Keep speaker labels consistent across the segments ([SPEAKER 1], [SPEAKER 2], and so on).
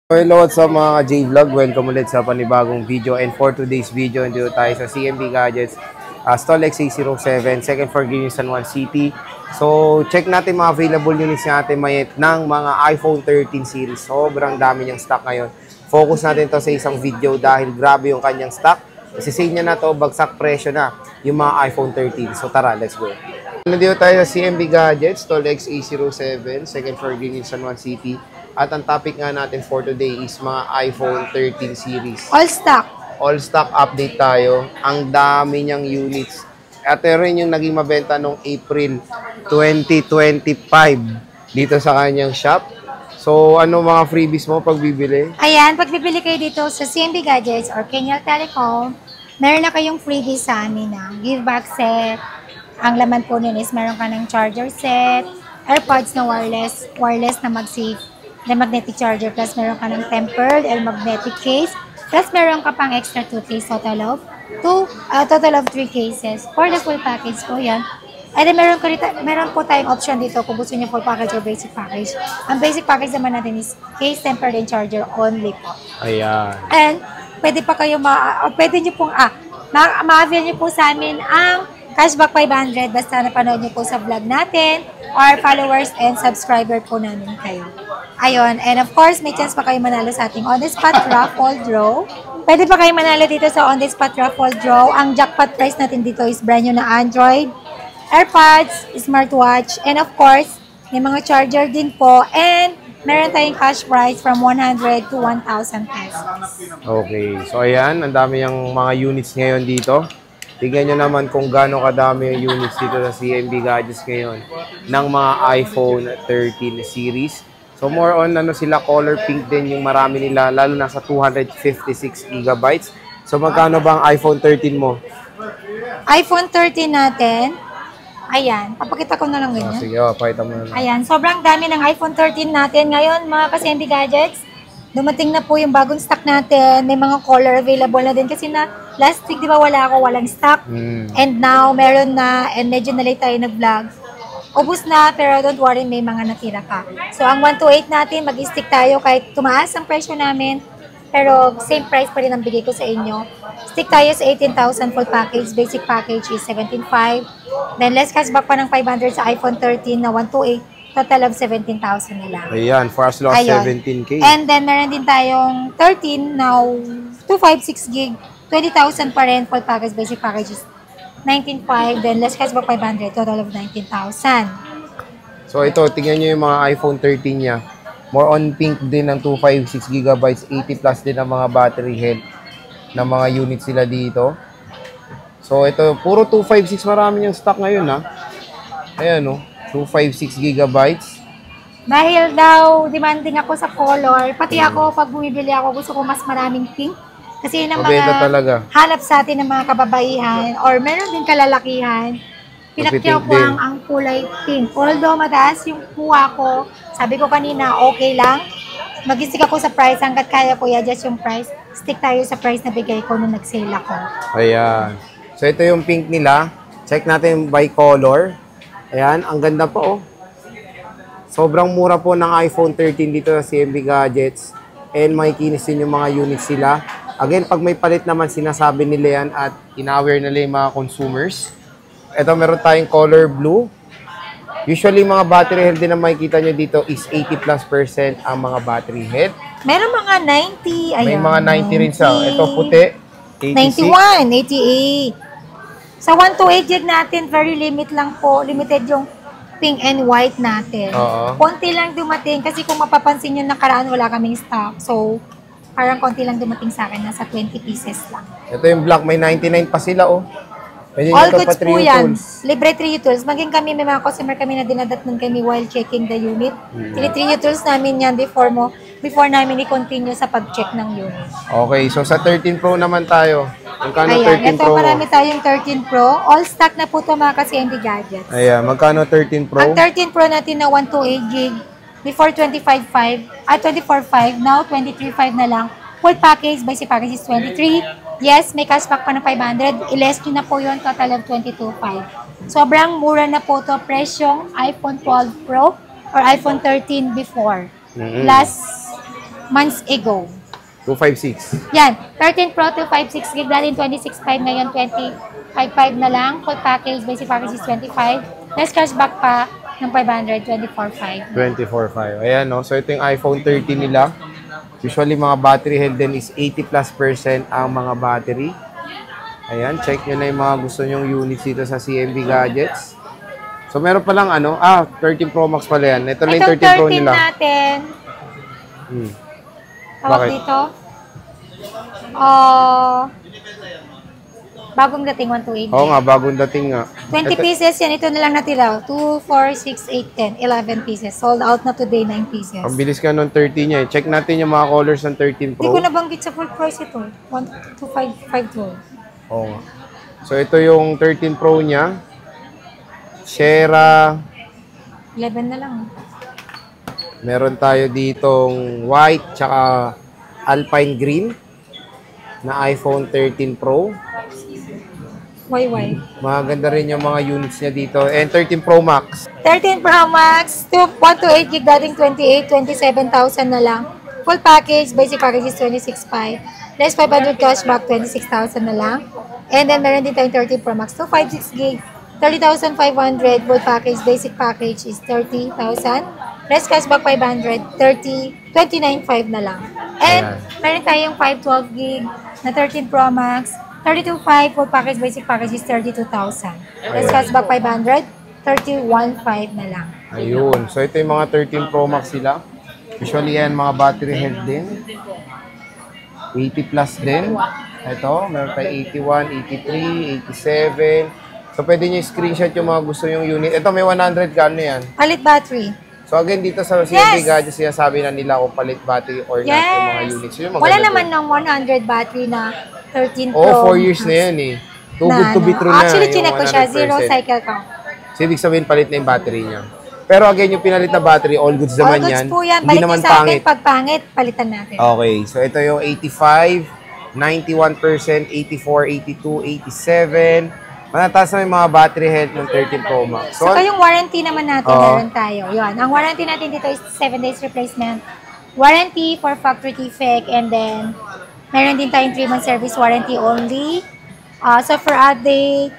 [SPEAKER 1] Hello, what's up mga J-Vlog? Welcome ulit sa panibagong video. And for today's video, dito tayo sa CMB Gadgets, Stall X807, second floor Green San Juan City. So, check natin mga available units natin ng mga iPhone 13 series. Sobrang dami niyang stock ngayon. Focus natin to sa isang video dahil grabe yung kanyang stock. Kasi niya na to, bagsak presyo na yung mga iPhone 13. So, tara, let's go. Nandito tayo sa CMB Gadgets, Stall X807, second floor Green San Juan City. At ang topic nga natin for today is mga iPhone 13 series.
[SPEAKER 2] All stock.
[SPEAKER 1] All stock update tayo. Ang dami niyang units. At rin yung naging mabenta noong April 2025 dito sa kanyang shop. So, ano mga freebies mo pag bibili?
[SPEAKER 2] Ayan, pag bibili kayo dito sa CMB Gadgets or Kenyal Telecom, meron na kayong freebies sa amin na give back set. Ang laman po nun is meron ka ng charger set, AirPods na wireless na mag-save, na magnetic charger, plus meron ka ng tempered and magnetic case, plus meron ka pang extra 2 case, total of 3 cases for the full package po yan. And then meron po tayong option dito kung gusto niyo full package or basic package. Ang basic package naman natin is case, tempered, and charger only po.
[SPEAKER 1] Ayan.
[SPEAKER 2] And pwede pa kayo pwede niyo pong ma-avail niyo po sa amin ang cashback 500 basta napanood niyo po sa vlog natin or followers and subscriber po namin kayo. Ayun, and of course, may chance pa kayo manalo sa ating on-the-spot raffle draw. Pwede pa kayo manalo dito sa on-the-spot raffle draw. Ang jackpot prize natin dito is brand new na Android, AirPods, smartwatch, and of course, may mga charger din po. And meron tayong cash prize from 100 to 1,000 pesos.
[SPEAKER 1] Okay. So, ayan. Ang dami yung mga units ngayon dito. Tignan nyo naman kung gaano kadami yung units dito sa CMB Gadgets ngayon ng mga iPhone 13 series. So more on sila color pink din yung marami nila lalo na sa 256 gigabytes. So magkano ba ang iPhone 13 mo?
[SPEAKER 2] iPhone 13 natin, ayan, papakita ko na lang ganyan.
[SPEAKER 1] Sige, pakita mo na lang.
[SPEAKER 2] Ayan, sobrang dami ng iPhone 13 natin ngayon mga ka-CMB Gadgets. Dumating na po yung bagong stock natin. May mga color available na din kasi na last week, di ba walang stock. And now, meron na and medyo na-late tayo nag-vlog. Ubus na, pero don't worry, may mga natira pa. So, ang 128 natin, mag-stick tayo kahit tumaas ang presyo namin. Pero, same price pa rin ang bigay ko sa inyo. Stick tayo sa 18,000 full package. Basic package is 17,500. Then, less cashback pa ng 500 sa iPhone 13 na 128. Total of 17,000 na lang.
[SPEAKER 1] Ayan, for as low as 17K.
[SPEAKER 2] And then, meron din tayong 13 now, 256 gig, 20,000 pa rin full package. Basic package is 19,500, then less cashback 500, total of 19,000.
[SPEAKER 1] So ito, tingnan nyo yung mga iPhone 13 niya. More on pink din ng 256 gigabytes, 80 plus din ang mga battery health ng mga units sila dito. So ito, puro 256, marami yung stock ngayon ha. Ayan o, 256 gigabytes.
[SPEAKER 2] Dahil daw demanding ako sa color, pati ako pag bumibili ako, gusto ko mas maraming pink. Kasi yun ang mga hanap sa atin ng mga kababaihan or meron din kalalakihan. Pinakyaw ko ang kulay pink. Although mataas yung kuha ko, sabi ko kanina, okay lang. Mag-stick ako sa price hanggat kaya ko i-adjust yung price. Stick tayo sa price na bigay ko nung nag-sale ako.
[SPEAKER 1] Ayan. So ito yung pink nila. Check natin by color. Ayan, ang ganda po oh. Sobrang mura po ng iPhone 13 dito sa CMB Gadgets. And makikinis din yung mga units sila. Again, pag may palit naman, sinasabi nila yan at in-aware nila yung mga consumers. Ito, meron tayong color blue. Usually, mga battery health din na makikita nyo dito is 80+% ang mga battery health.
[SPEAKER 2] Meron mga 90. Ayan,
[SPEAKER 1] may mga 90 rin sa. Ito, puti.
[SPEAKER 2] 86. 91, 88. Sa 128 gig natin, very limited yung pink and white natin. Konti lang dumating kasi kung mapapansin nyo nakaraan, wala kaming stock. So, parang konti lang dumating sa akin, nasa 20 pieces lang.
[SPEAKER 1] Ito yung black, may 99 pa sila, oh.
[SPEAKER 2] All goods po yan. Libre 3 tools. Maging kami, may mga customer kami na dinadatnan kami while checking the unit. 3 tools namin yan before namin i-continue sa pag-check ng unit.
[SPEAKER 1] Okay, so sa 13 Pro naman tayo. Magkano 13 Pro?
[SPEAKER 2] Ito, marami tayong 13 Pro. All stock na po ito mga ka-CMB Gadgets.
[SPEAKER 1] Ayan, magkano 13 Pro?
[SPEAKER 2] Ang 13 Pro natin na 128 gig. Before 25.5, 24.5, now 23.5 na lang. Full package, basic package is 23. Yes, may cashback pa ng 500. I-less nyo na po yun, total of 22.5. Sobrang mura na po to presyong iPhone 12 Pro or iPhone 13 before. Plus months ago.
[SPEAKER 1] 256.
[SPEAKER 2] Yan, 13 Pro 256 gig, dati 26.5, ngayon 25.5 na lang. Full package, basic package is 25. Less cashback pa ng 500, 24.5.
[SPEAKER 1] 24.5. Ayan, no? So, ito yung iPhone 13 nila. Usually, mga battery health din is 80+% ang mga battery. Ayan, check nyo na yung mga gusto nyong units dito sa CMB Gadgets. So, meron pa lang 13 Pro Max pala yan. Ito na yung 13 Pro nila.
[SPEAKER 2] Natin. Tawag
[SPEAKER 1] Bakit?
[SPEAKER 2] dito. Bagong dating 128.
[SPEAKER 1] Oo nga, bagong dating nga.
[SPEAKER 2] 20 pieces yan. Ito na lang natira. 2, 4, 6, 8, 10. 11 pieces. Sold out na today, 9 pieces.
[SPEAKER 1] Ang bilis ka nung 13 niya. Check natin yung mga colors ng 13 Pro.
[SPEAKER 2] Hindi ko nabanggit sa full price ito. 1,255.
[SPEAKER 1] Oo nga. So, ito yung 13 Pro niya. Sierra.
[SPEAKER 2] 11 na lang.
[SPEAKER 1] Meron tayo ditong white tsaka alpine green na iPhone 13 Pro.
[SPEAKER 2] YY.
[SPEAKER 1] Maganda rin yung mga units niya dito. And 13 Pro Max.
[SPEAKER 2] 13 Pro Max, 128 gig, dating 28, 27,000 na lang. Full package, basic package is 26.5. Less 500 cashback, 26,000 na lang. And then meron din tayong 13 Pro Max, 256 gig, 30,500. Full package, basic package is 30,000. Less cashback 500, 29.5 na lang. And meron tayong 512 gig na 13 Pro Max, 32.5. Full package, basic package is 32,000. Less cashback 500, 31.5 na lang.
[SPEAKER 1] Ayun. So, ito yung mga 13 Pro Max sila. Usually yan, mga battery health din. 80 plus din. Ito, meron tayo 81, 83, 87. So, pwede nyo screenshot yung mga gusto yung unit. Ito, may 100 ka, ano yan?
[SPEAKER 2] Palit battery.
[SPEAKER 1] So, again, dito sa CMB Gadgets, sinasabi na nila kung palit battery or not yung mga units. Yun,
[SPEAKER 2] wala naman ng 100 battery na 13 Pro.
[SPEAKER 1] Oh, 4 years na yan eh. Too good to be true na.
[SPEAKER 2] Actually, chinek ko siya. 0 cycle count.
[SPEAKER 1] So, ibig sabihin, palit na yung battery niya. Pero again, yung pinalit na battery, all goods naman yan.
[SPEAKER 2] All goods po yan.
[SPEAKER 1] Hindi naman
[SPEAKER 2] sa akin,
[SPEAKER 1] pangit.
[SPEAKER 2] pag pangit, palitan natin.
[SPEAKER 1] Okay. So, ito yung 85, 91%, 84, 82, 87. Manataas na yung mga battery health ng 13 Pro Max.
[SPEAKER 2] So, yung warranty naman natin, meron tayo. Yun. Ang warranty natin dito is 7 days replacement. Warranty for factory defect. And then, meron din tayong 3-month service warranty only. Software update,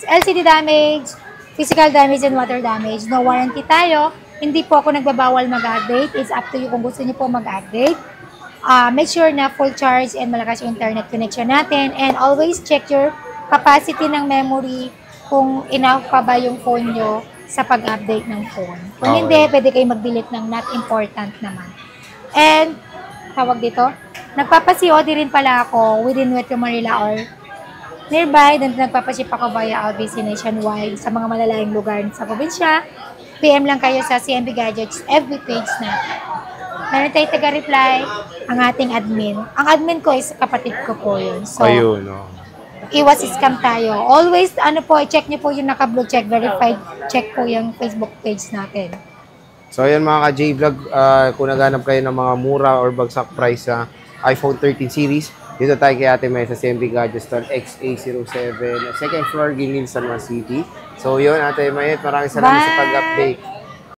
[SPEAKER 2] LCD damage, physical damage, and water damage. No warranty tayo. Hindi po ako nagbabawal mag-update. It's up to you kung gusto niyo po mag-update. Make sure na full charge and malakas yung internet connection natin. And always check your capacity ng memory kung enough pa ba yung phone nyo sa pag-update ng phone. Kung hindi, pwede kayo mag-delete ng not important naman. And, tawag dito, nagpapa-COD rin pala ako within Metro Manila or nearby. Then, nagpapaship ako via LBC nationwide sa mga malalayang lugar sa probinsya. PM lang kayo sa CMB Gadgets FB page natin. Meron tayo taga-reply ang ating admin. Ang admin ko is kapatid ko po yun. So,
[SPEAKER 1] ayun,
[SPEAKER 2] iwas scam tayo. Always, check nyo po yung naka-blue check, verified check po yung Facebook page natin.
[SPEAKER 1] So, ayan mga ka-J-Vlog, kung naghanap kayo ng mga mura or bagsak price sa iPhone 13 series, dito tayo kay Ate May sa CMB Gadgets Store XA07, second floor, Ginil, San Juan City. So, yun, Ate May, maraming salamat sa pag-update.